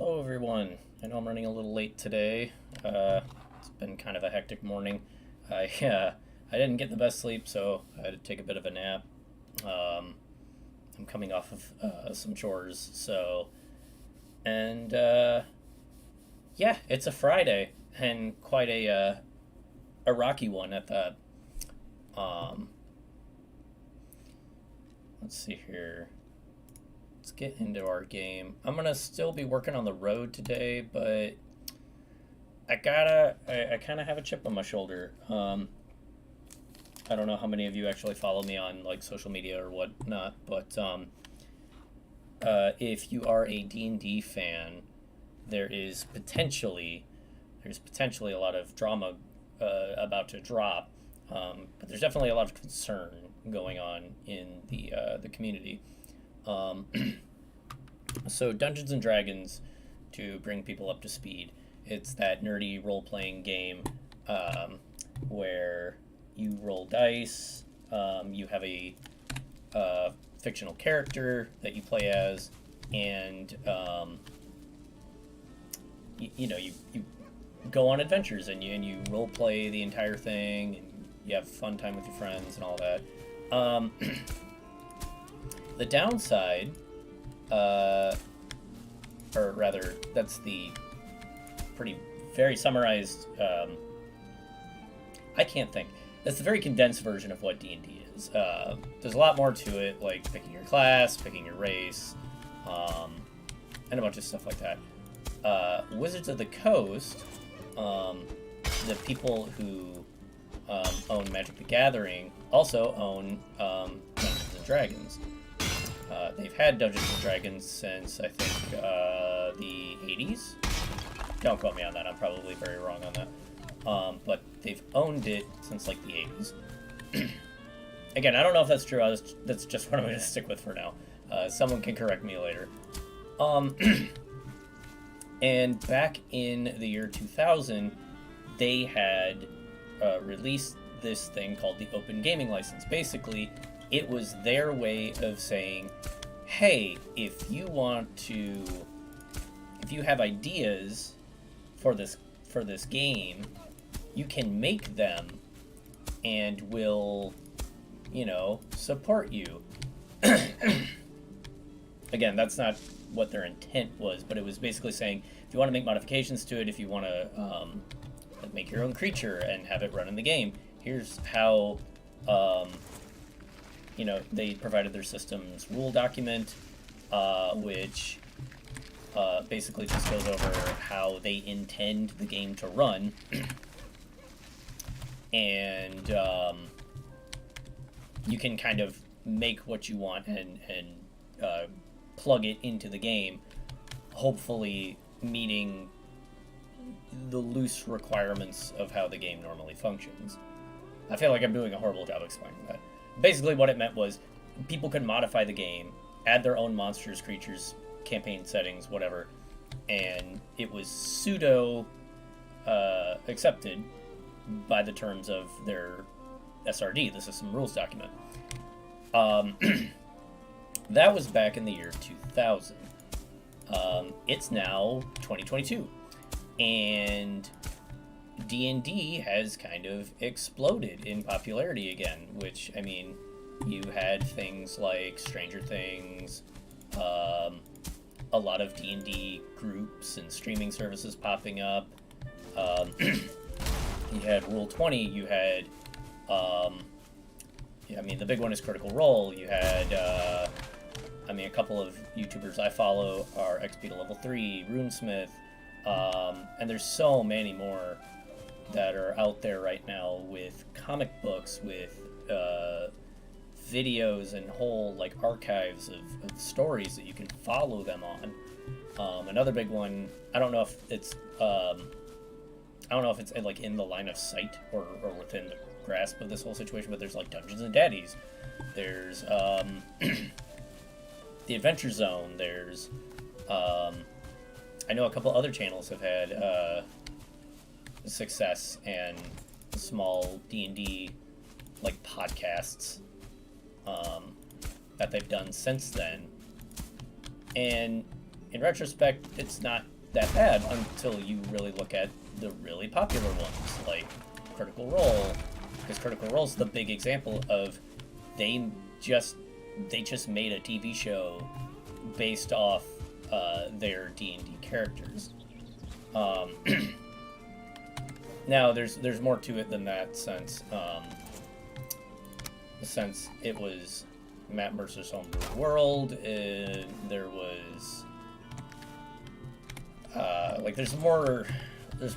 Hello everyone. I know I'm running a little late today. It's been kind of a hectic morning. I didn't get the best sleep, so I had to take a bit of a nap. I'm coming off of some chores, so and yeah, it's a Friday and quite a rocky one at that. Um, let's see here. Let's get into our game. I'm gonna still be working on the road today, but I kind of have a chip on my shoulder. I don't know how many of you actually follow me on like social media or whatnot, but if you are a D&D fan, there's potentially a lot of drama about to drop, but there's definitely a lot of concern going on in the community. Um, so Dungeons and Dragons, to bring people up to speed, it's that nerdy role-playing game where you roll dice, you have a fictional character that you play as, and you go on adventures and you role play the entire thing, and you have fun time with your friends and all that. The downside, or rather, that's the very summarized. I can't think. That's the very condensed version of what D&D is. There's a lot more to it, like picking your class, picking your race, and a bunch of stuff like that. Wizards of the Coast, the people who own Magic the Gathering, also own Dungeons and Dragons. They've had Dungeons and Dragons since, I think, the 80s. Don't quote me on that, I'm probably very wrong on that. But they've owned it since, like, the 80s. Again, I don't know if that's true, that's just what I'm going to stick with for now. Someone can correct me later. And back in the year 2000, they had released this thing called the Open Gaming License. Basically, it was their way of saying, hey, if you have ideas for this game, you can make them and we'll, support you. Again, that's not what their intent was, but it was basically saying, if you want to make modifications to it, if you want to make your own creature and have it run in the game, here's how, they provided their system's rule document, which basically just goes over how they intend the game to run. And you can kind of make what you want and plug it into the game, hopefully meeting the loose requirements of how the game normally functions. I feel like I'm doing a horrible job explaining that. Basically what it meant was people could modify the game, add their own monsters, creatures, campaign settings, whatever, and it was pseudo accepted by the terms of their SRD, the system rules document. That was back in the year 2000. It's now 2022, and D&D has kind of exploded in popularity again, which, I mean, you had things like Stranger Things, a lot of D&D groups and streaming services popping up. You had Roll20, you had, the big one is Critical Role, you had, a couple of YouTubers I follow are XP to Level 3, Runesmith, and there's so many more that are out there right now with comic books, with videos and whole like archives of stories that you can follow them on. Another big one, I don't know if it's like in the line of sight or within the grasp of this whole situation, but there's like Dungeons and Daddies. There's the Adventure Zone. There's I know a couple other channels have had success and small D&D like podcasts that they've done since then. And in retrospect, it's not that bad until you really look at the really popular ones, like Critical Role, because Critical Role's the big example of they just made a TV show based off their D&D characters. Now there's more to it than that, since it was Matt Mercer's homebrew world, and there was like there's more in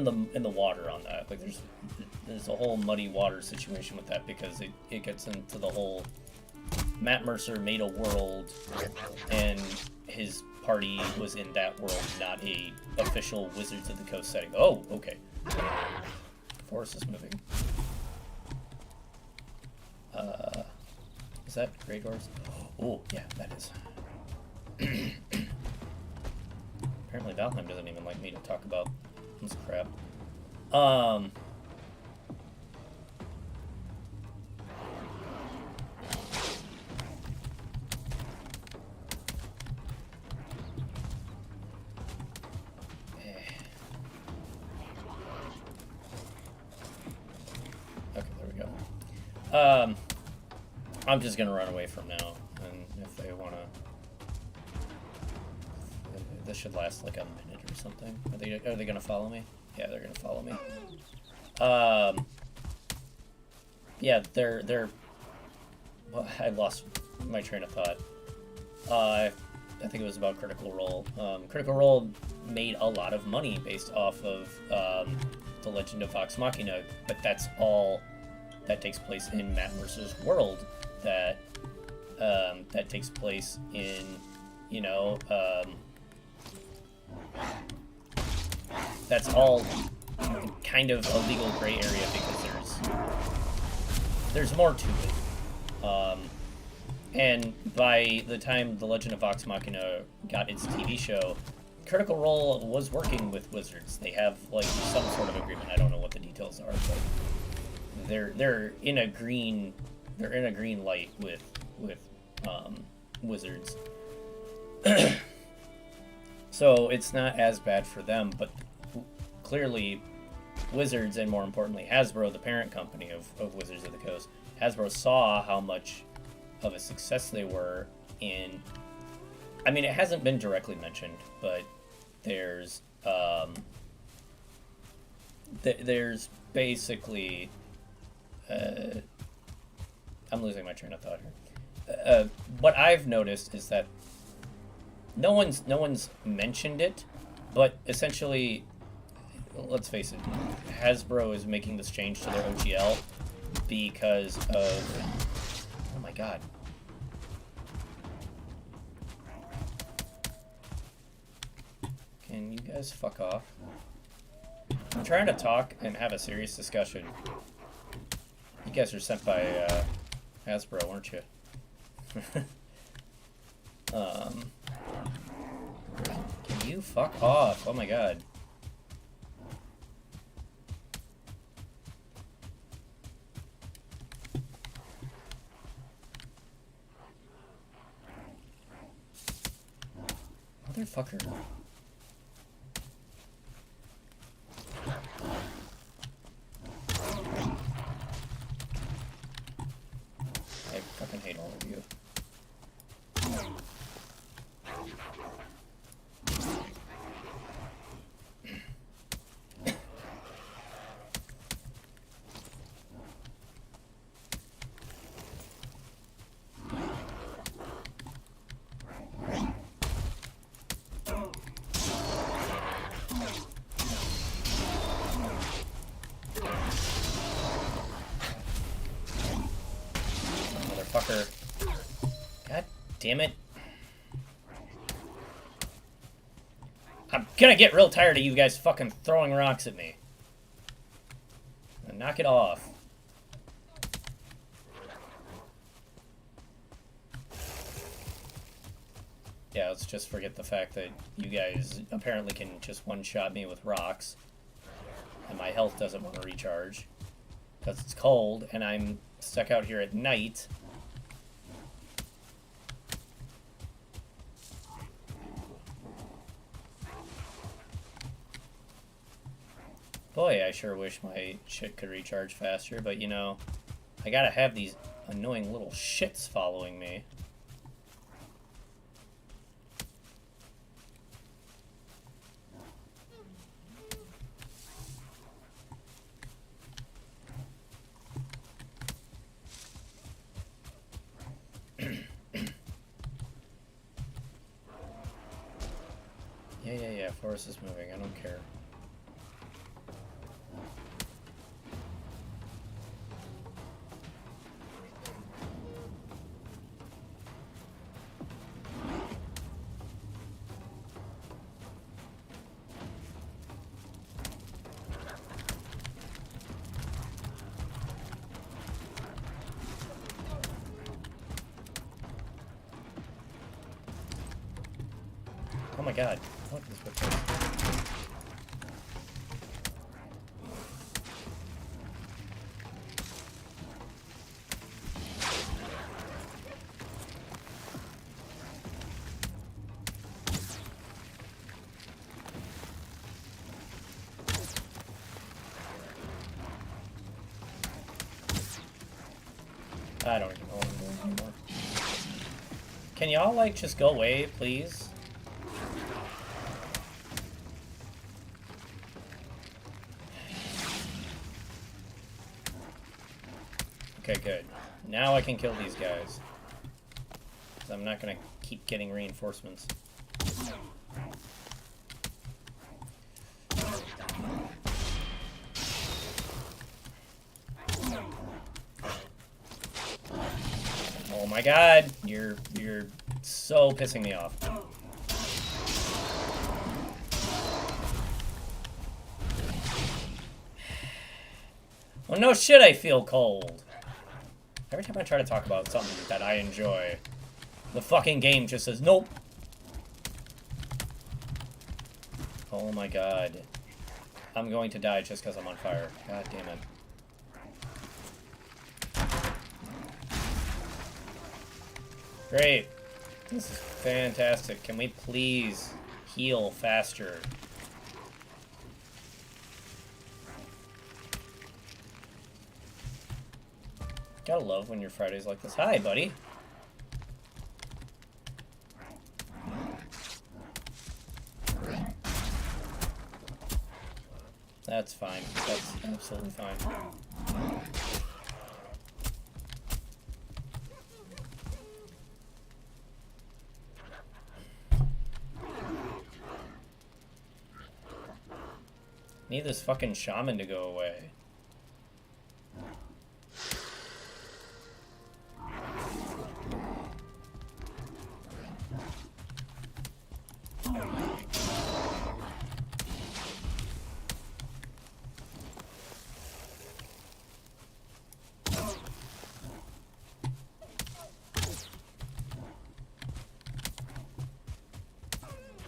the water on that. Like there's a whole muddy water situation with that, because it gets into the whole Matt Mercer made a world and his party was in that world, not a official Wizards of the Coast setting. Oh, okay. Forest is moving. Is that Grey Doors? Oh, yeah, that is. Apparently Valheim doesn't even like me to talk about this crap. Okay, there we go. I'm just gonna run away from now, and if they wanna, this should last like a minute or something. Are they gonna follow me? Yeah, they're gonna follow me. Yeah, they're. Well, I lost my train of thought. I think it was about Critical Role. Critical Role made a lot of money based off of The Legend of Vox Machina, but that's all that takes place in Matt Mercer's world. That takes place in, you know, that's all kind of a legal gray area, because there's more to it. And by the time The Legend of Vox Machina got its TV show, Critical Role was working with Wizards. They have like some sort of agreement. I don't know what the details are, but they're in a green light with Wizards. So it's not as bad for them, but clearly Wizards, and more importantly Hasbro, the parent company of Wizards of the Coast, Hasbro saw how much of a success they were in. I mean, it hasn't been directly mentioned, but there's basically I'm losing my train of thought here. What I've noticed is that no one's mentioned it, but essentially, let's face it, Hasbro is making this change to their OGL because of, oh my god. Can you guys fuck off? I'm trying to talk and have a serious discussion. You guys are sent by Hasbro, weren't you? Can you fuck off? Oh my god. Motherfucker. I fucking hate all of you. Motherfucker. God damn it. I'm gonna get real tired of you guys fucking throwing rocks at me. Knock it off. Yeah, let's just forget the fact that you guys apparently can just one-shot me with rocks. And my health doesn't want to recharge. Because it's cold, and I'm stuck out here at night. Boy, I sure wish my shit could recharge faster, but you know, I gotta have these annoying little shits following me. Yeah, forest is moving, I don't care. Oh my god, what is with this? I don't even know what I'm doing anymore. Can y'all, like, just go away, please? Okay, good. Now I can kill these guys. 'Cause I'm not gonna keep getting reinforcements. Oh my god, you're so pissing me off. Well, no shit, I feel cold. Every time I try to talk about something that I enjoy, the fucking game just says, nope. Oh my god. I'm going to die just because I'm on fire. God damn it. Great. This is fantastic. Can we please heal faster? Gotta love when your Fridays like this. Hi, buddy. That's fine. That's absolutely fine. Need this fucking shaman to go away.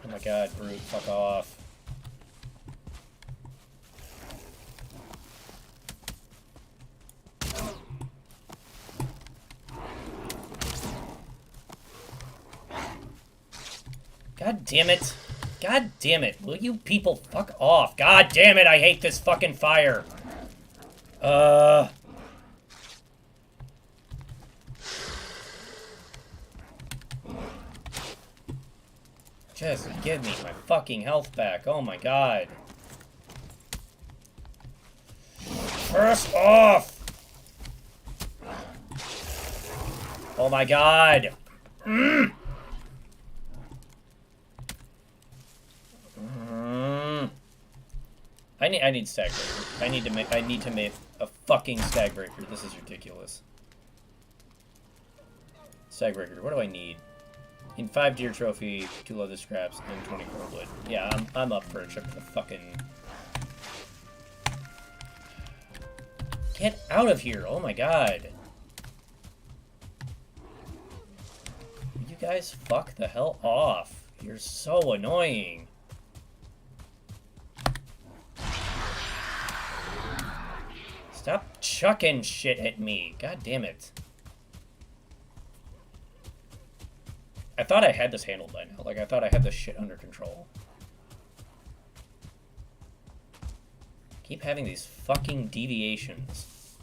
Oh my god, brute, fuck off. God damn it. God damn it. Will you people fuck off? God damn it, I hate this fucking fire. Just give me my fucking health back. Oh my god. First off! Oh my god. I need stag breaker. I need to make a fucking stag breaker. This is ridiculous. Stag breaker. What do I need? In 5 deer trophy, 2 leather scraps, and 20 core wood. Yeah, I'm up for a trip to the fucking... Get out of here! Oh my god! You guys fuck the hell off. You're so annoying. Stop chucking shit at me. God damn it. I thought I had this handled by now. Like, I thought I had this shit under control. Keep having these fucking deviations.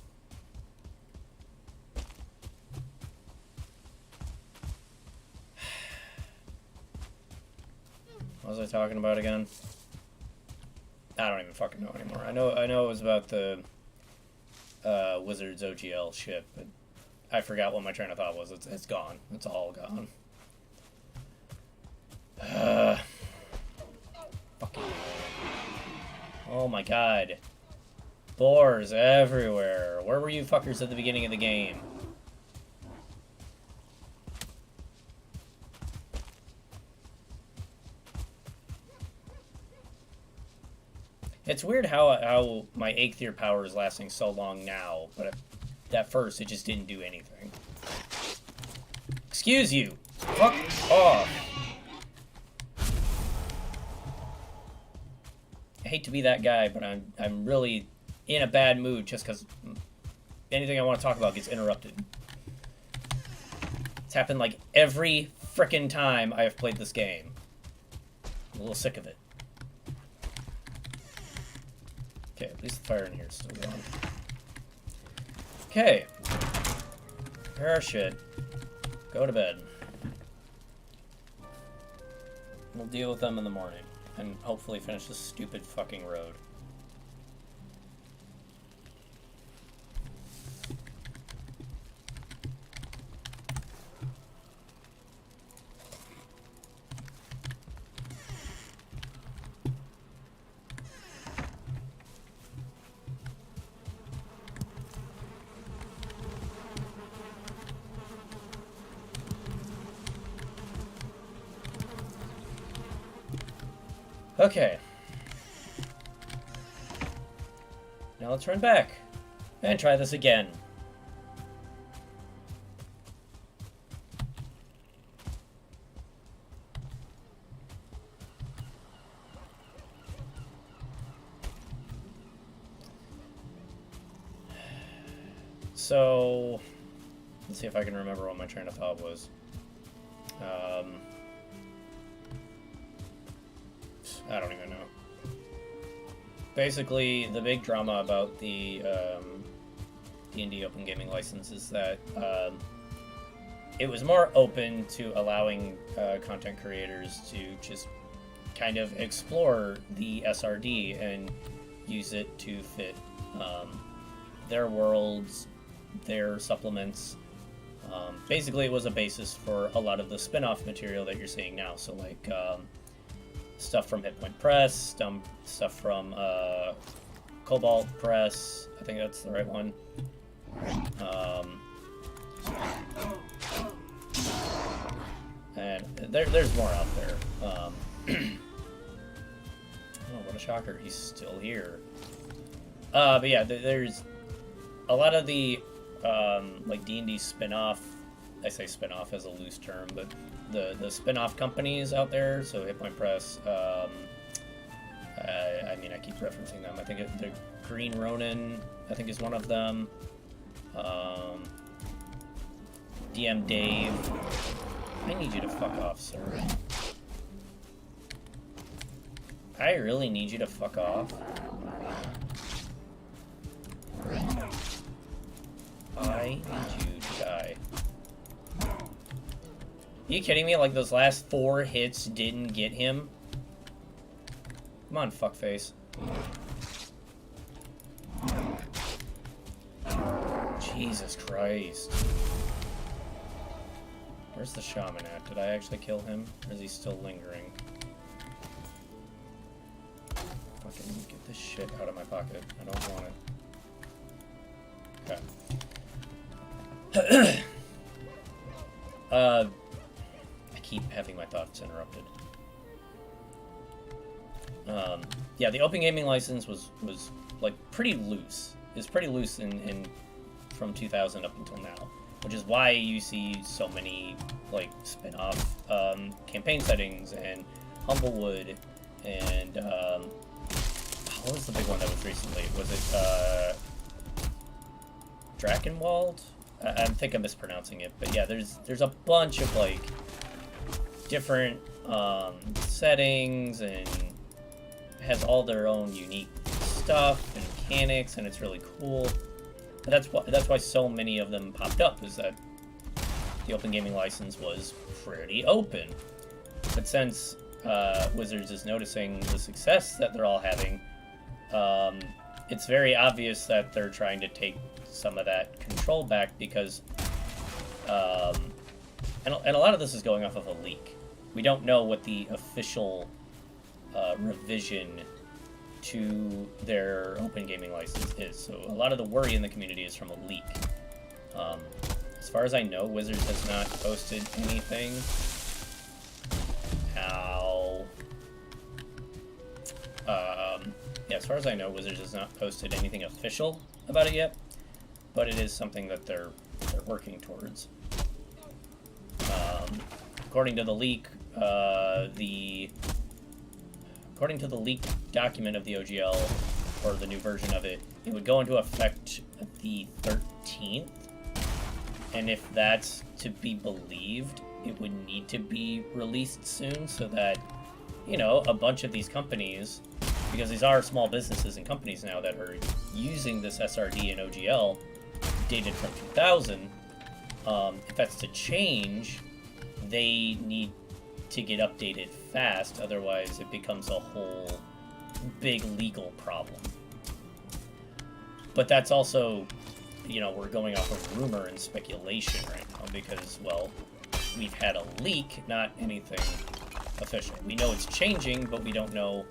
What was I talking about again? I don't even fucking know anymore. I know it was about the Wizards OGL shit, but I forgot what my train of thought was. It's gone. It's all gone. Fucking. Oh my god. Boars everywhere. Where were you fuckers at the beginning of the game? It's weird how my Eikthyr power is lasting so long now, but at first it just didn't do anything. Excuse you! Fuck off! I hate to be that guy, but I'm really in a bad mood just because anything I want to talk about gets interrupted. It's happened like every frickin' time I have played this game. I'm a little sick of it. Okay, at least the fire in here is still going. Okay. Prepare our shit. Go to bed. We'll deal with them in the morning. And hopefully finish this stupid fucking road. Okay. Now let's run back and try this again. So, let's see if I can remember what my train of thought was. I don't even know. Basically, the big drama about the D&D Open Gaming License is that it was more open to allowing content creators to just kind of explore the SRD and use it to fit their worlds, their supplements. Basically, it was a basis for a lot of the spin-off material that you're seeing now. So, like, stuff from Hit Point Press, stuff from Cobalt Press. I think that's the right one. And there's more out there. Oh, what a shocker. He's still here. But yeah, there's a lot of the like D&D spin-off. I say spin-off as a loose term, but the spin-off companies out there, so Hit Point Press, I mean, I keep referencing them. I think the Green Ronin, I think, is one of them. DM Dave. I need you to fuck off, sir. I really need you to fuck off. I need you to die. Are you kidding me? Like, those last 4 hits didn't get him? Come on, fuckface. Jesus Christ. Where's the shaman at? Did I actually kill him? Or is he still lingering? Fucking get this shit out of my pocket. I don't want it. Okay. I keep having my thoughts interrupted. Yeah, the Open Gaming License was like pretty loose. It's pretty loose in from 2000 up until now, which is why you see so many like spin-off campaign settings and Humblewood and what was the big one that was recently? Was it Drakenwald? I think I'm mispronouncing it, but yeah, there's a bunch of like different settings and has all their own unique stuff and mechanics, and it's really cool. But that's why so many of them popped up, is that the open gaming license was pretty open. But since Wizards is noticing the success that they're all having, it's very obvious that they're trying to take some of that control back, because and a lot of this is going off of a leak. We don't know what the official revision to their open gaming license is, so a lot of the worry in the community is from a leak. As far as I know, Wizards has not posted anything. Yeah, as far as I know, Wizards has not posted anything official about it yet, but it is something that they're working towards. According to the leak, according to the leaked document of the OGL, or the new version of it, it would go into effect the 13th. And if that's to be believed, it would need to be released soon, so that, you know, a bunch of these companies, because these are small businesses and companies now that are using this SRD and OGL dated from 2000, if that's to change, they need to get updated fast, otherwise it becomes a whole big legal problem. But that's also, you know, we're going off of rumor and speculation right now, because, well, we've had a leak, not anything official. We know it's changing, but we don't know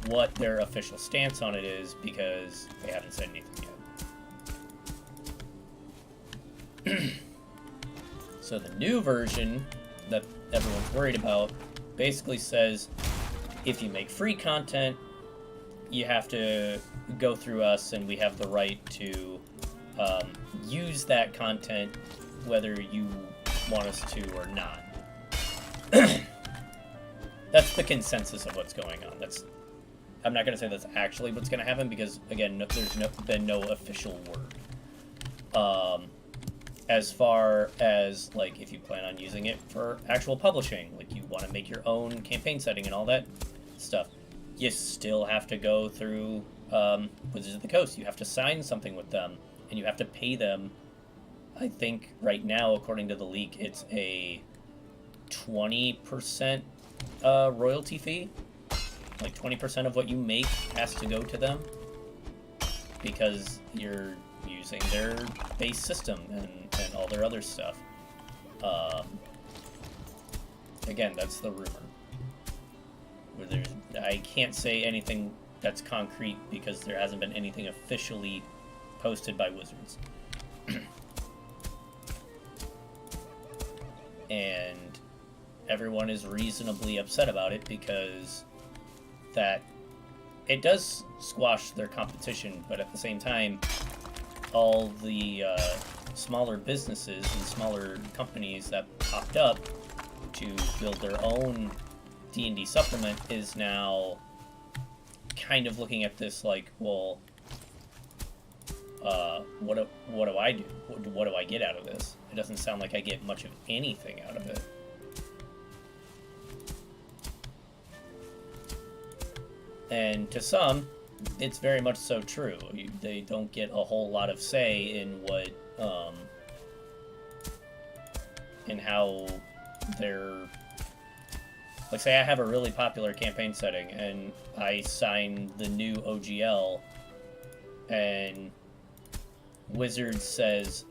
what their official stance on it is, because they haven't said anything yet. So the new version that everyone's worried about basically says, if you make free content, you have to go through us, and we have the right to use that content whether you want us to or not. That's the consensus of what's going on. I'm not going to say that's actually what's going to happen, because, again, there's been no official word. As far as, like, if you plan on using it for actual publishing, like you want to make your own campaign setting and all that stuff, you still have to go through Wizards of the Coast. You have to sign something with them, and you have to pay them. I think right now, according to the leak, it's a 20% royalty fee. Like 20% of what you make has to go to them, because you're using their base system and all their other stuff. Again, that's the rumor. I can't say anything that's concrete, because there hasn't been anything officially posted by Wizards. And everyone is reasonably upset about it, because that it does squash their competition, but at the same time, all the smaller businesses and smaller companies that popped up to build their own D&D supplement is now kind of looking at this like, well, what do I do? What do I get out of this? It doesn't sound like I get much of anything out of it. And to some, it's very much so true. They don't get a whole lot of say in what, in how they're... Like, say I have a really popular campaign setting, and I sign the new OGL, and Wizards says,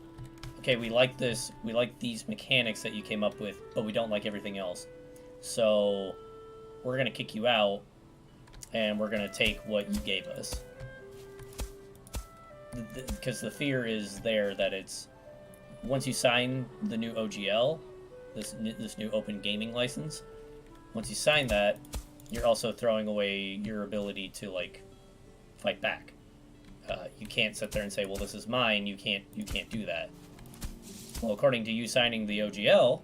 okay, we like this, we like these mechanics that you came up with, but we don't like everything else. So, we're gonna kick you out, and we're gonna take what you gave us. Because the fear is there that it's, once you sign the new OGL, this new open gaming license, once you sign that, you're also throwing away your ability to, like, fight back. You can't sit there and say, well, this is mine, you can't do that. Well, according to you signing the OGL,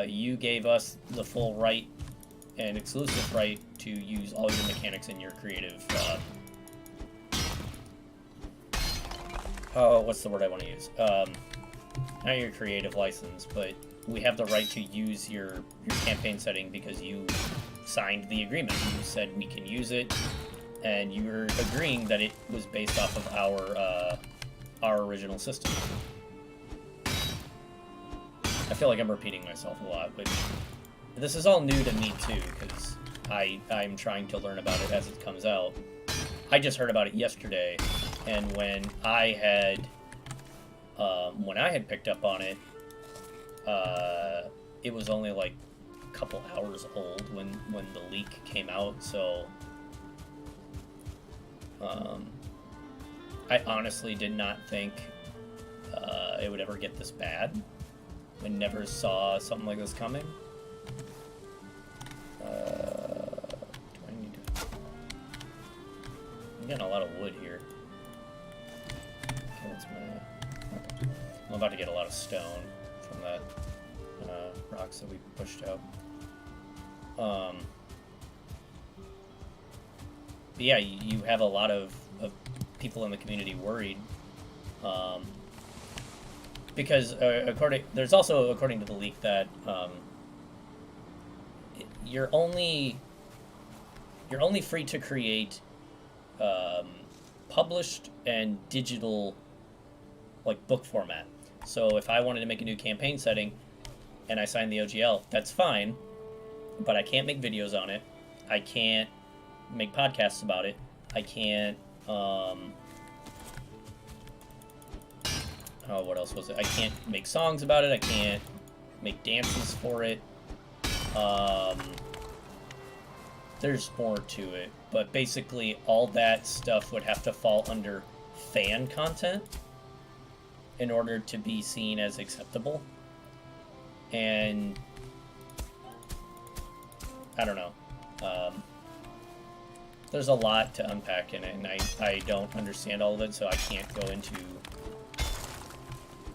you gave us the full right and exclusive right to use all your mechanics in your creative, what's the word I want to use? Not your creative license, but we have the right to use your campaign setting because you signed the agreement. You said we can use it, and you were agreeing that it was based off of our original system. I feel like I'm repeating myself a lot, but this is all new to me too, because I'm trying to learn about it as it comes out. I just heard about it yesterday, and when I had picked up on it, it was only like a couple hours old when the leak came out, so I honestly did not think it would ever get this bad. I never saw something like this coming. Do I need to... I'm getting a lot of wood here. Okay, that's my... I'm about to get a lot of stone from that rocks that we pushed out. But yeah, you have a lot of people in the community worried. Because there's also, according to the leak, that you're only free to create published and digital, like, book format. So if I wanted to make a new campaign setting and I signed the OGL, that's fine, but I can't make videos on it. I can't make podcasts about it. I can't what else was it? I can't make songs about it. I can't make dances for it. There's more to it, but basically all that stuff would have to fall under fan content in order to be seen as acceptable. And I don't know. There's a lot to unpack in it, and I don't understand all of it, so I can't go into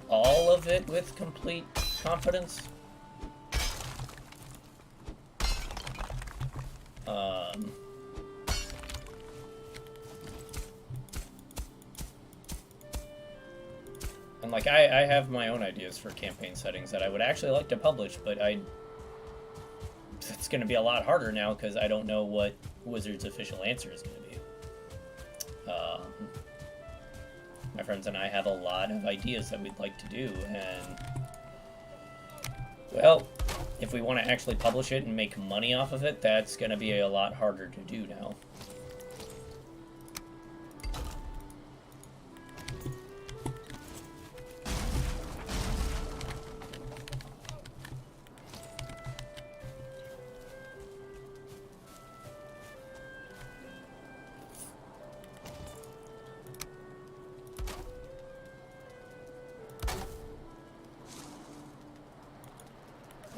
all of it with complete confidence. And like I have my own ideas for campaign settings that I would actually like to publish, but it's going to be a lot harder now because I don't know what Wizards' official answer is going to be. My friends and I have a lot of ideas that we'd like to do, and well, if we want to actually publish it and make money off of it, that's going to be a lot harder to do now.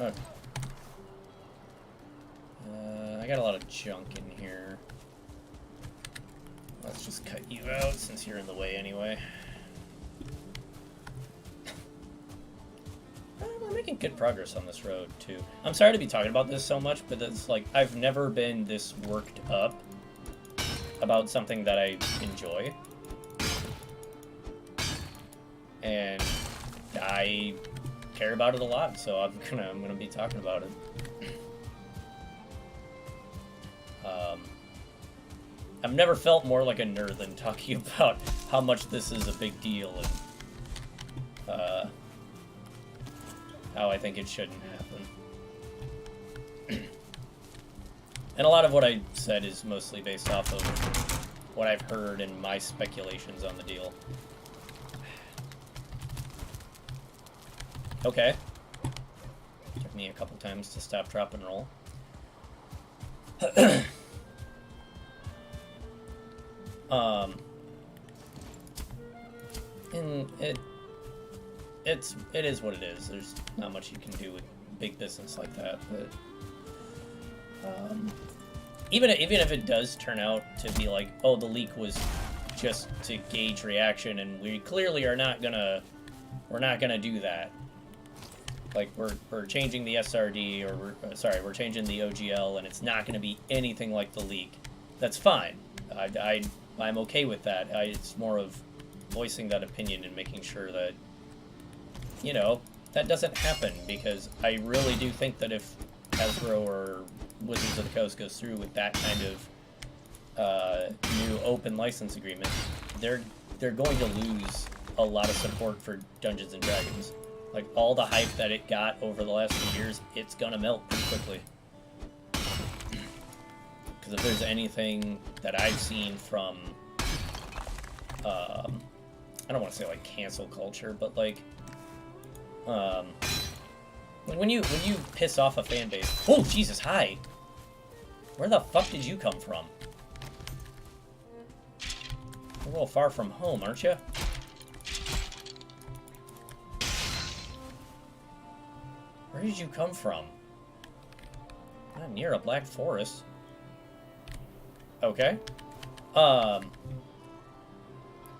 Okay. I got a lot of junk in here. Let's just cut you out since you're in the way anyway. We're making good progress on this road too. I'm sorry to be talking about this so much, but it's like I've never been this worked up about something that I enjoy. And I care about it a lot, so I'm gonna be talking about it. I've never felt more like a nerd than talking about how much this is a big deal and how I think it shouldn't happen. And a lot of what I said is mostly based off of what I've heard and my speculations on the deal. Okay. Took me a couple times to stop, drop, and roll. And it is what it is. There's not much you can do with big business like that, but even if it does turn out to be like, oh, the leak was just to gauge reaction, and we clearly are not gonna, we're not gonna do that. Like we're changing the SRD, or we're changing the OGL, and it's not gonna be anything like the leak. That's fine. I'm okay with that. It's more of voicing that opinion and making sure that, you know, that doesn't happen, because I really do think that if Hasbro or Wizards of the Coast goes through with that kind new open license agreement, they're going to lose a lot of support for Dungeons and Dragons. Like, all the hype that it got over the last few years, it's gonna melt pretty quickly. Because if there's anything that I've seen from, I don't want to say like cancel culture, but like, when you piss off a fan base. Oh Jesus! Hi. Where the fuck did you come from? You're a little far from home, aren't you? Where did you come from? Not near a black forest. Okay.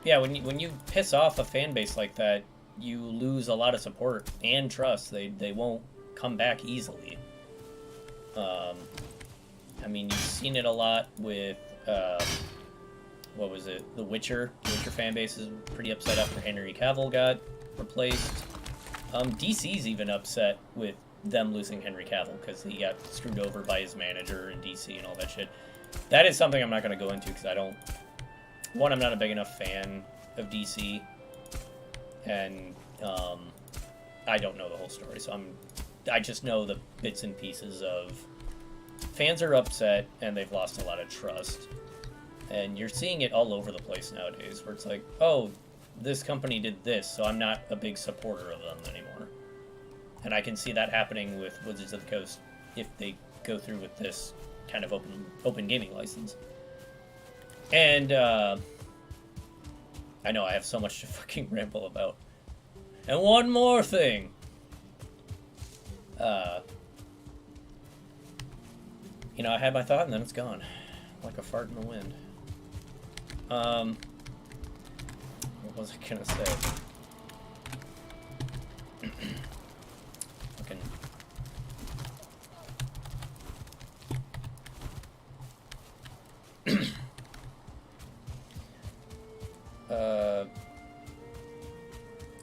Yeah, when you piss off a fan base like that, you lose a lot of support and trust. They won't come back easily. I mean, you've seen it a lot with what was it? The Witcher. The Witcher fan base is pretty upset after Henry Cavill got replaced. DC's even upset with them losing Henry Cavill because he got screwed over by his manager in DC and all that shit. That is something I'm not going to go into because I don't... One, I'm not a big enough fan of DC, and I don't know the whole story, so I just know the bits and pieces of... Fans are upset, and they've lost a lot of trust. And you're seeing it all over the place nowadays, where it's like, oh, this company did this, so I'm not a big supporter of them anymore. And I can see that happening with Wizards of the Coast if they go through with this kind of open gaming license. And I know I have so much to fucking ramble about. And one more thing. You know, I had my thought and then it's gone. Like a fart in the wind. What was I gonna say? Fucking...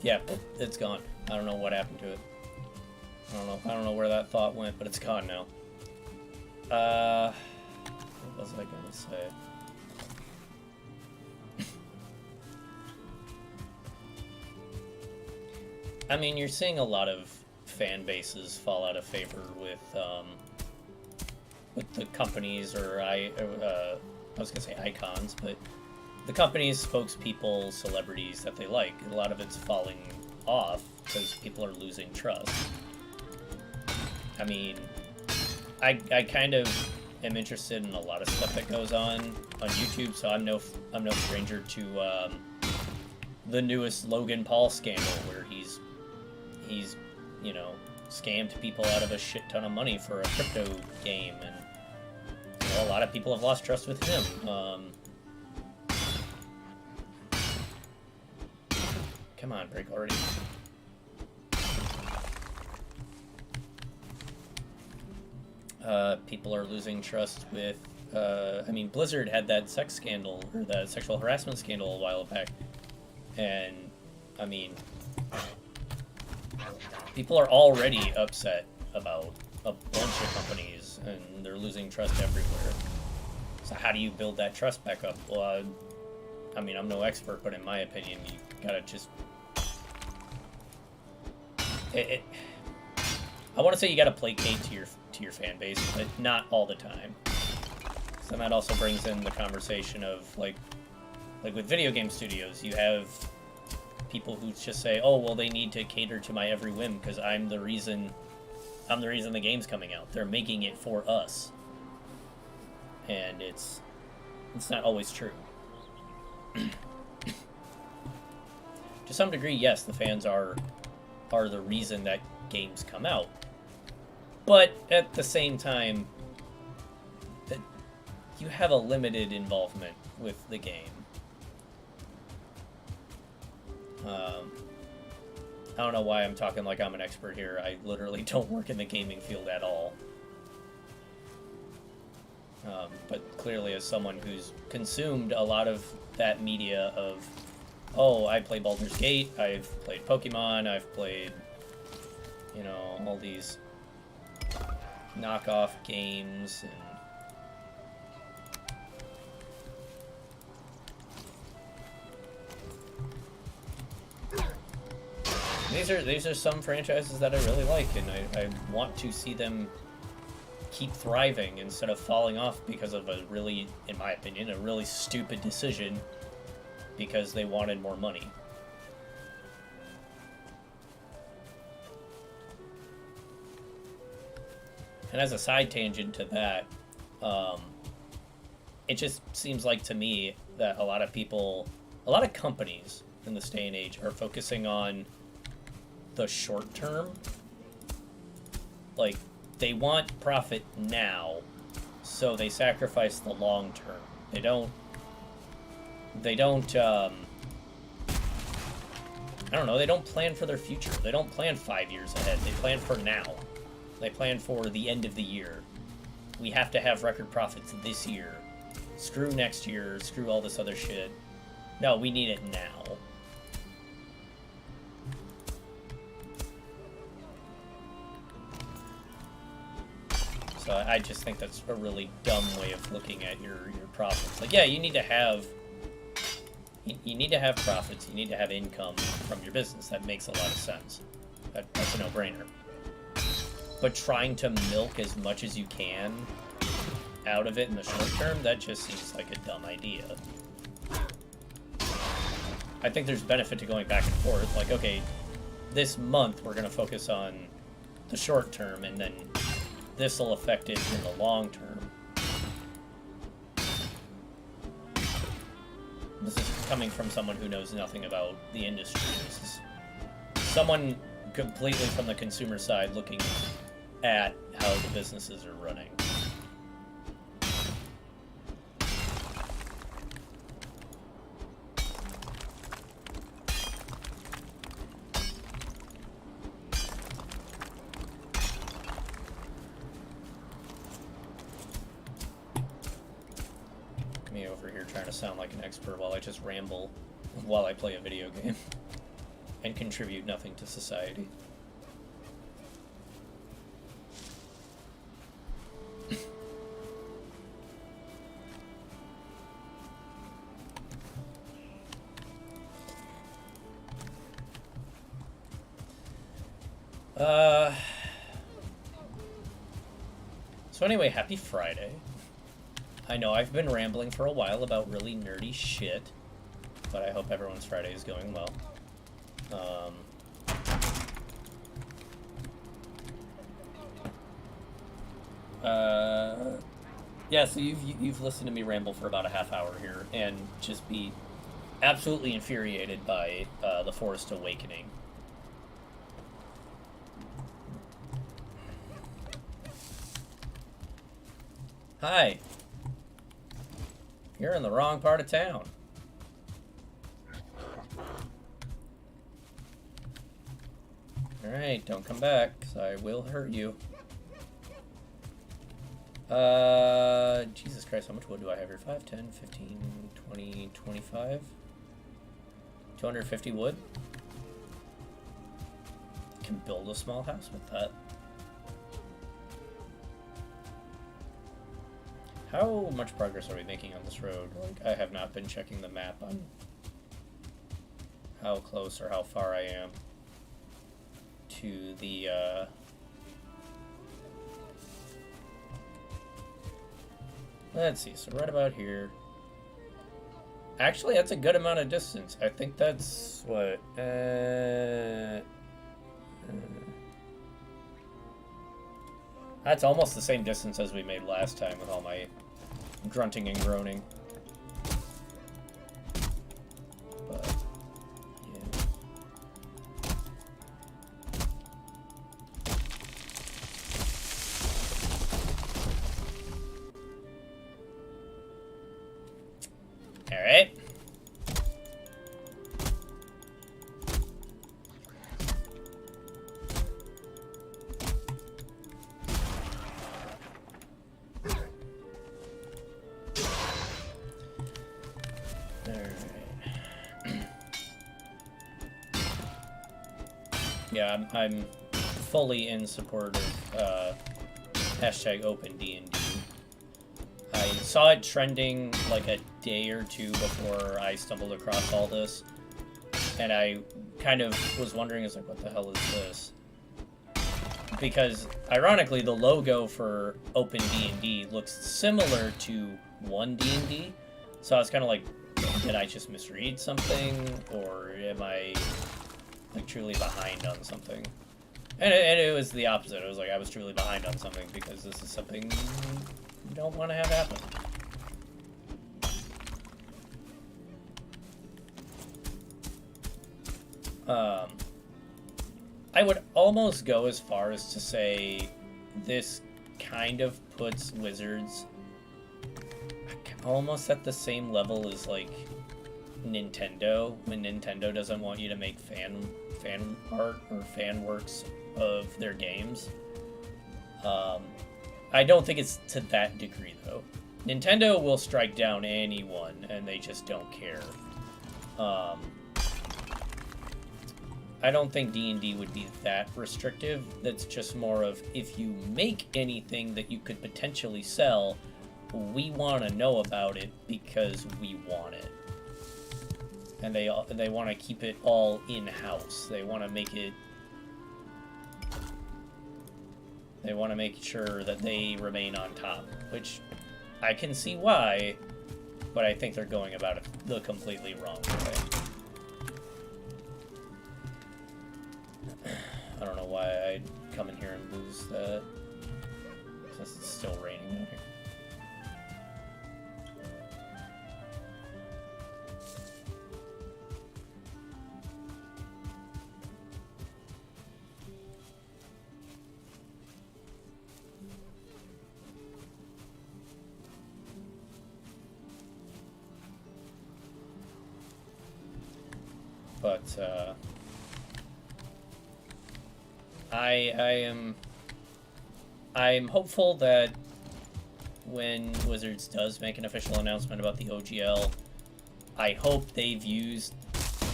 yeah, it's gone. I don't know what happened to it. I don't know where that thought went, but it's gone now. What was I gonna say? I mean, you're seeing a lot of fan bases fall out of favor with the companies, or I was gonna say icons, but the companies, spokespeople, celebrities that they like. A lot of it's falling off because people are losing trust. I mean, I kind of am interested in a lot of stuff that goes on YouTube, so I'm no stranger to the newest Logan Paul scandal, where he's you know, scammed people out of a shit ton of money for a crypto game, and you know, a lot of people have lost trust with him. Come on, break already. People are losing trust with, I mean, Blizzard had that sex scandal, or that sexual harassment scandal a while back, and, I mean, people are already upset about a bunch of companies, and they're losing trust everywhere. So how do you build that trust back up? Well, I mean, I'm no expert, but in my opinion, you gotta just... I want to say you gotta placate to your fan base, but not all the time. So that also brings in the conversation of like with video game studios, you have people who just say, "Oh, well, they need to cater to my every whim because I'm the reason the game's coming out. They're making it for us," and it's not always true. To some degree, yes, the fans are the reason that games come out. But at the same time, that you have a limited involvement with the game. I don't know why I'm talking like I'm an expert here. I literally don't work in the gaming field at all. But clearly, as someone who's consumed a lot of that media of, oh, I play Baldur's Gate, I've played Pokemon, I've played, you know, all these knockoff games, and these are some franchises that I really like, and I want to see them keep thriving instead of falling off because of a really, in my opinion, a really stupid decision because they wanted more money. And as a side tangent to that, it just seems like to me that a lot of companies in this day and age are focusing on the short term. Like, they want profit now, so they sacrifice the long term. They don't, I don't know, they don't plan for their future. They don't plan 5 years ahead. They plan for now. They plan for the end of the year. We have to have record profits this year. Screw next year, screw all this other shit. No, we need it now. So I just think that's a really dumb way of looking at your profits. Like, yeah, you need to have profits, you need to have income from your business. That makes a lot of sense. That's a no-brainer. But trying to milk as much as you can out of it in the short term, that just seems like a dumb idea. I think there's benefit to going back and forth. Like, okay, this month we're going to focus on the short term, and then this will affect it in the long term. This is coming from someone who knows nothing about the industry. This is someone completely from the consumer side looking at how the businesses are running. Me over here trying to sound like an expert while I just ramble while I play a video game and contribute nothing to society. So anyway, happy Friday. I know I've been rambling for a while about really nerdy shit, but I hope everyone's Friday is going well. Yeah, so you've listened to me ramble for about a half hour here and just be absolutely infuriated by the Forest Awakening. Hi. You're in the wrong part of town. Alright, don't come back, because I will hurt you. Jesus Christ, how much wood do I have here? 5, 10, 15, 20, 25? 250 wood? Can build a small house with that. How much progress are we making on this road? Like, I have not been checking the map on how close or how far I am to the, let's see, so right about here. Actually, that's a good amount of distance. I think that's, what, that's almost the same distance as we made last time with all my grunting and groaning. But, yeah. All right. Yeah, I'm fully in support of hashtag OpenD&D. I saw it trending like a day or two before I stumbled across all this, And I kind of was wondering, I was like, what the hell is this? Because, ironically, the logo for Open D&D looks similar to One D&D. So I was kind of like, did I just misread something? Or am I, like, truly behind on something? And it was the opposite. It was like, I was truly behind on something because this is something you don't want to have happen. I would almost go as far as to say this kind of puts Wizards almost at the same level as, like, Nintendo, when Nintendo doesn't want you to make fan art or fan works of their games. I don't think it's to that degree, though. Nintendo will strike down anyone, and they just don't care. I don't think D&D would be that restrictive. That's just more of, if you make anything that you could potentially sell, we want to know about it because we want it. And they want to keep it all in-house. They want to make it... They want to make sure that they remain on top, which I can see why, but I think they're going about it the completely wrong way. I don't know why I'd come in here and lose that, since it's still raining out here. But, I'm hopeful that when Wizards does make an official announcement about the OGL, I hope they've used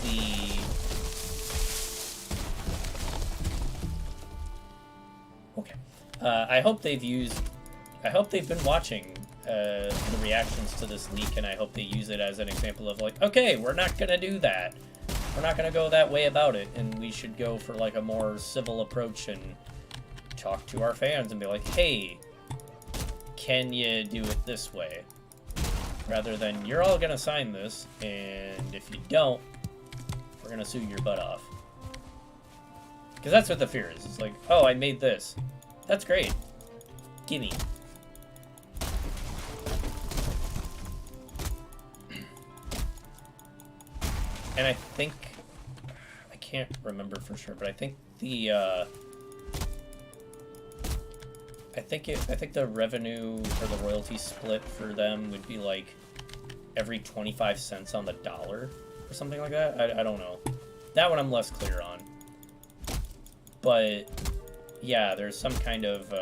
the... Okay. I hope they've been watching the reactions to this leak, and I hope they use it as an example of, like, okay, we're not gonna do that. We're not gonna go that way about it, and we should go for, like, a more civil approach and talk to our fans and be like, hey, can you do it this way? Rather than, you're all gonna sign this, and if you don't, we're gonna sue your butt off. Because that's what the fear is. It's like, oh, I made this. That's great. Gimme. And I think, I can't remember for sure, but I think the, I think the revenue or the royalty split for them would be like every 25 cents on the dollar or something like that. I don't know. That one I'm less clear on. But yeah, there's some kind of,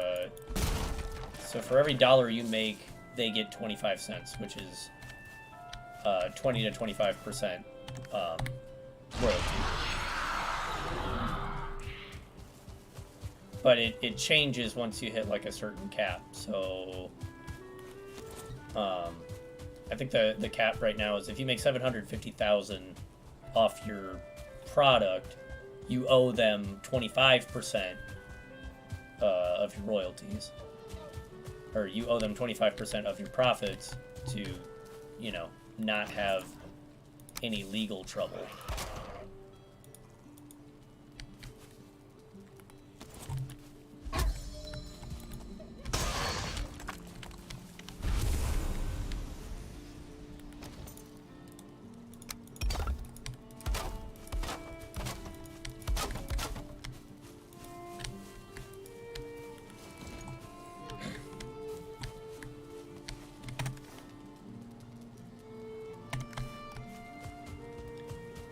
so for every dollar you make, they get 25 cents, which is 20 to 25% royalty. But it changes once you hit like a certain cap. So I think the cap right now is if you make $750,000 off your product, you owe them 25% of your royalties, or you owe them 25% of your profits to, you know, not have any legal trouble.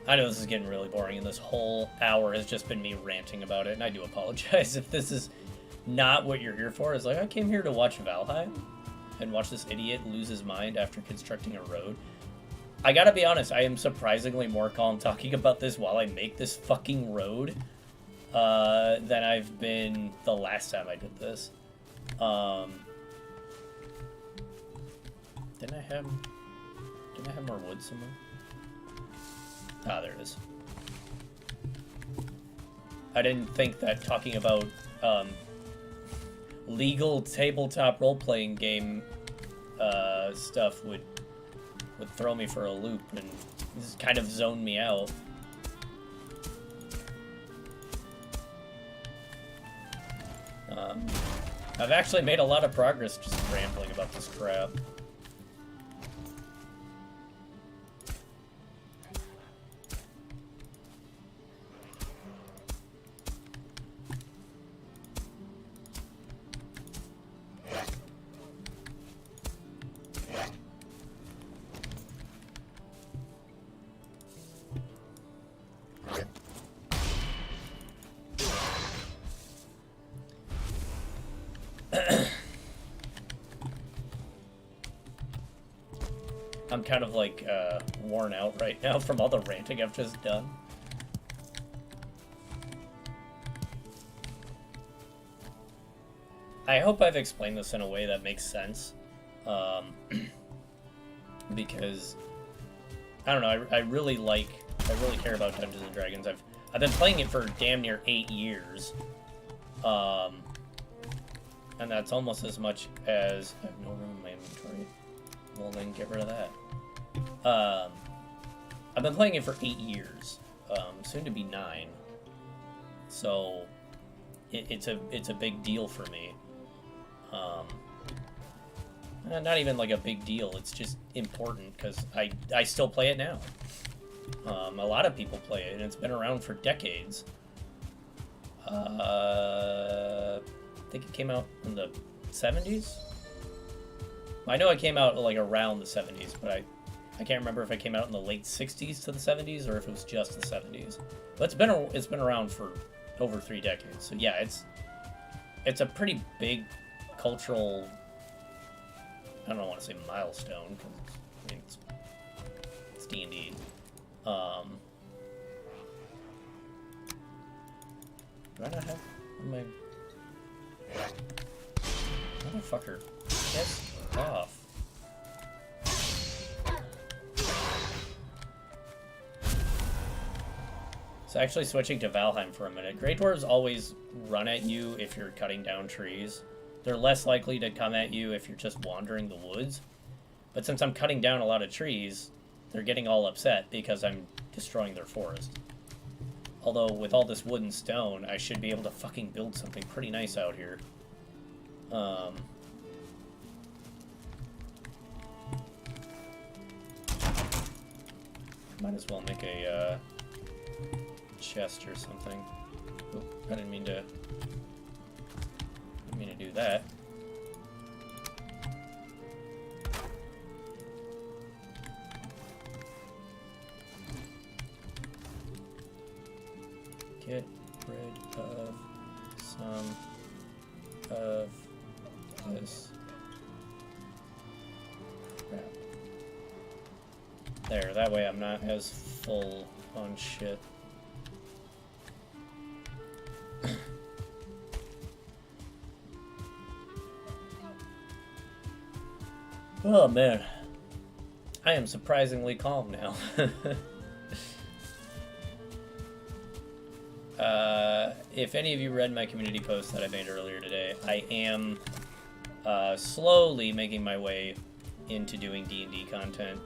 I know this is getting really boring, and this whole hour has just been me ranting about it, and I do apologize if this is not what you're here for. It's like, I came here to watch Valheim and watch this idiot lose his mind after constructing a road. I gotta be honest, I am surprisingly more calm talking about this while I make this fucking road than I've been the last time I did this. Didn't I have more wood somewhere? Ah, there it is. I didn't think that talking about legal tabletop role-playing game stuff would throw me for a loop and just kind of zone me out. I've actually made a lot of progress just rambling about this crap. I'm kind of like worn out right now from all the ranting I've just done. I hope I've explained this in a way that makes sense, because I don't know. I really care about Dungeons and Dragons. I've been playing it for damn near 8 years, and that's almost as much as I have no room in my inventory. Well, then get rid of that. I've been playing it for 8 years, soon to be 9. So it's a big deal for me. Not even like a big deal. It's just important because I still play it now. A lot of people play it, and it's been around for decades. I think it came out in the 70s. I know it came out like around the 70s, but I can't remember if it came out in the late 60s to the 70s or if it was just the 70s. But it's been around for over 3 decades. So yeah, it's a pretty big cultural, I don't want to say milestone, because I mean it's D&D. Do I not have my motherfucker? Yes. Off. So actually switching to Valheim for a minute. Grey Dwarves always run at you if you're cutting down trees. They're less likely to come at you if you're just wandering the woods. But since I'm cutting down a lot of trees, they're getting all upset because I'm destroying their forest. Although with all this wood and stone, I should be able to fucking build something pretty nice out here. Might as well make a chest or something. Oop, I didn't mean to do that. Get rid of some of this crap. There, that way I'm not as full on shit. Oh man, I am surprisingly calm now. If any of you read my community post that I made earlier today, I am slowly making my way into doing D&D content.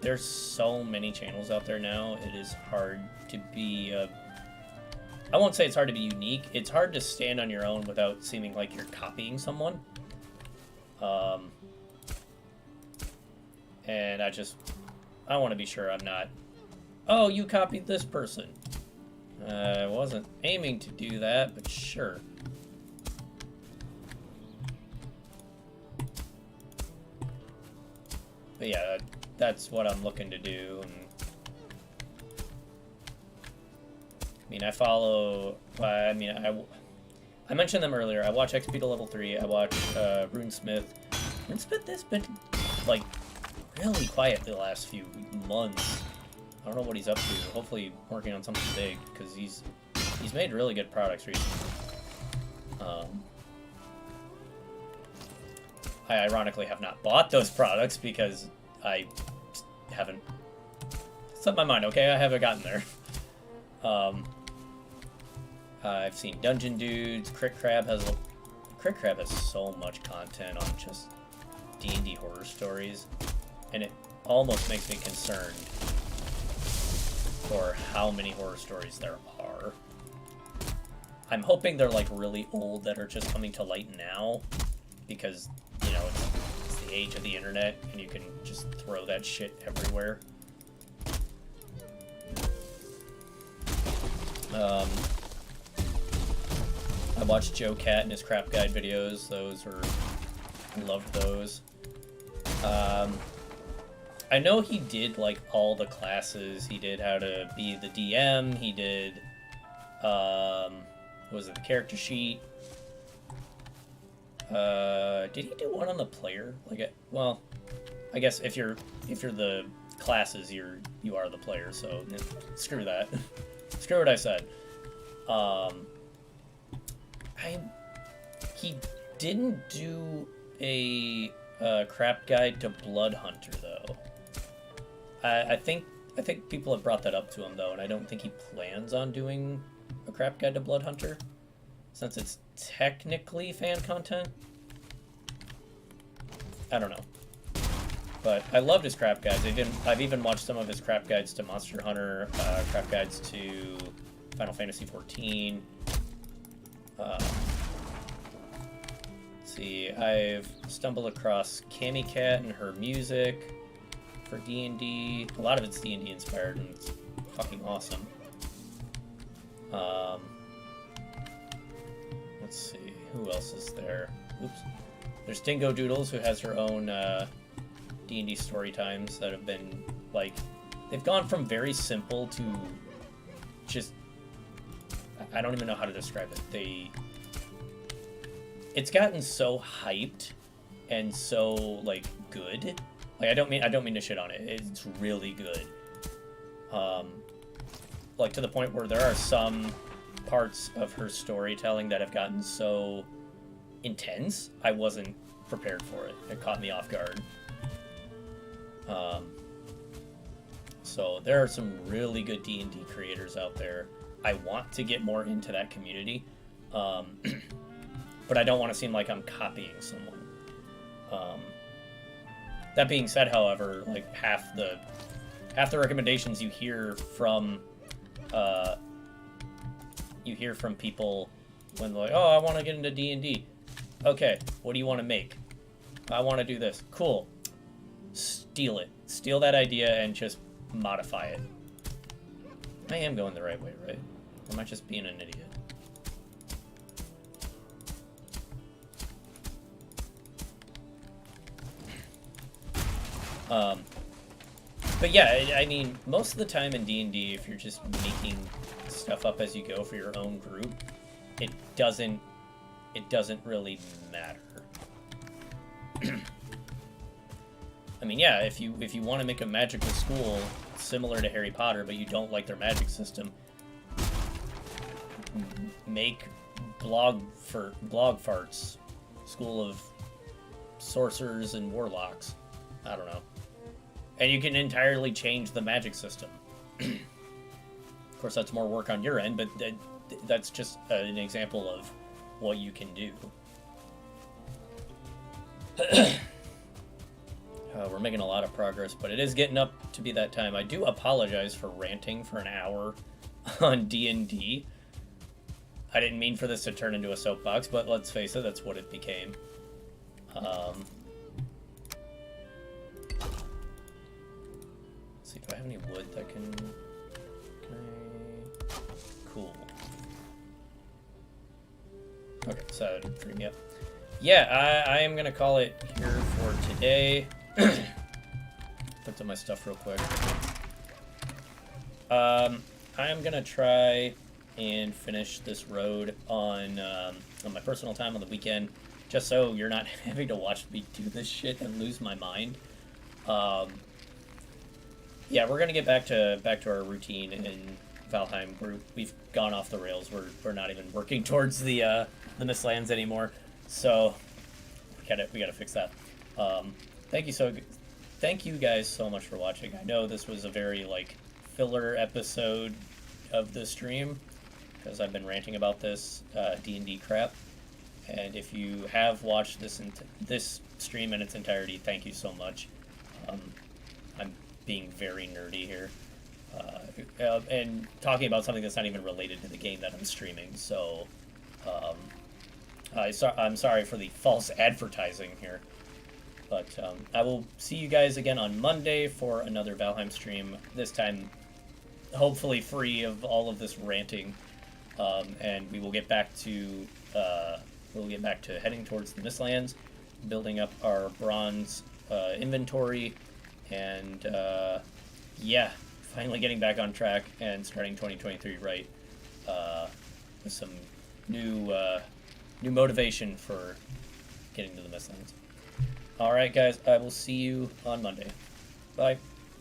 There's so many channels out there now, it is hard to be I won't say it's hard to be unique, it's hard to stand on your own without seeming like you're copying someone. And I want to be sure I'm not, oh, you copied this person. I wasn't aiming to do that, but sure. But yeah, that's what I'm looking to do. And I mean, I mentioned them earlier. I watch XP to level 3. I watch RuneSmith. RuneSmith has been like really quiet the last few months. I don't know what he's up to. Hopefully working on something big, because he's made really good products recently. I ironically have not bought those products because I haven't set my mind, okay? I haven't gotten there. I've seen Dungeon Dudes. Crick Crab has so much content on just D&D horror stories, and it almost makes me concerned for how many horror stories there are. I'm hoping they're like really old that are just coming to light now, because, you know, it's the age of the internet and you can just throw that shit everywhere. I watched Joe Cat and his crap guide videos. I loved those. I know he did like all the classes. He did how to be the DM. He did, what was it, the character sheet? Did he do one on the player? Like, well, I guess if you're the classes, you are the player. So screw that. Screw what I said. He didn't do a crap guide to Blood Hunter though. I think people have brought that up to him though, and I don't think he plans on doing a crap guide to Blood Hunter, since it's technically fan content. I don't know, but I loved his crap guides. I've even watched some of his crap guides to Monster Hunter, crap guides to Final Fantasy XIV. Let's see, I've stumbled across Cammy Cat and her music for D&D. A lot of it's D&D inspired, and it's fucking awesome. Let's see, who else is there? Oops. There's Dingo Doodles, who has her own D&D story times that have been, like, they've gone from very simple to just, I don't even know how to describe it. It's gotten so hyped and so, like, good. Like, I don't mean to shit on it. It's really good. Like, to the point where there are some parts of her storytelling that have gotten so intense, I wasn't prepared for it. It caught me off guard. So there are some really good D&D creators out there. I want to get more into that community, but I don't want to seem like I'm copying someone. That being said, however, like half the recommendations you hear from people when they're like, oh, I want to get into D&D. Okay, what do you want to make? I want to do this. Cool. Steal it. Steal that idea and just modify it. I am going the right way, right? Or am I just being an idiot? But yeah, I mean, most of the time in D&D, if you're just making stuff up as you go for your own group, it doesn't really matter. I mean, yeah, if you want to make a magical school similar to Harry Potter, but you don't like their magic system, make Blog Farts, School of Sorcerers and Warlocks. I don't know. And you can entirely change the magic system. Of course, that's more work on your end, but that's just an example of what you can do. We're making a lot of progress, but it is getting up to be that time. I do apologize for ranting for an hour on D&D. I didn't mean for this to turn into a soapbox, but let's face it, that's what it became. Let's see, do I have any wood that can I... Cool. Okay, so that would free me up. Yeah, I am going to call it here for today. Put to my stuff real quick. I am going to try and finish this road on my personal time on the weekend, just so you're not having to watch me do this shit and lose my mind. Yeah, we're going to get back to our routine in Valheim. We've gone off the rails. We're not even working towards the Mistlands anymore. So we gotta fix that. Thank you guys so much for watching. I know this was a very like filler episode of the stream, because I've been ranting about this D&D crap. And if you have watched this stream in its entirety, thank you so much. I'm being very nerdy here. And talking about something that's not even related to the game that I'm streaming, so I'm sorry for the false advertising here. But I will see you guys again on Monday for another Valheim stream, this time hopefully free of all of this ranting, and we will get back to heading towards the Mistlands, building up our bronze inventory, and yeah, finally getting back on track and starting 2023 right, with some new motivation for getting to the Mistlands. Alright guys, I will see you on Monday. Bye.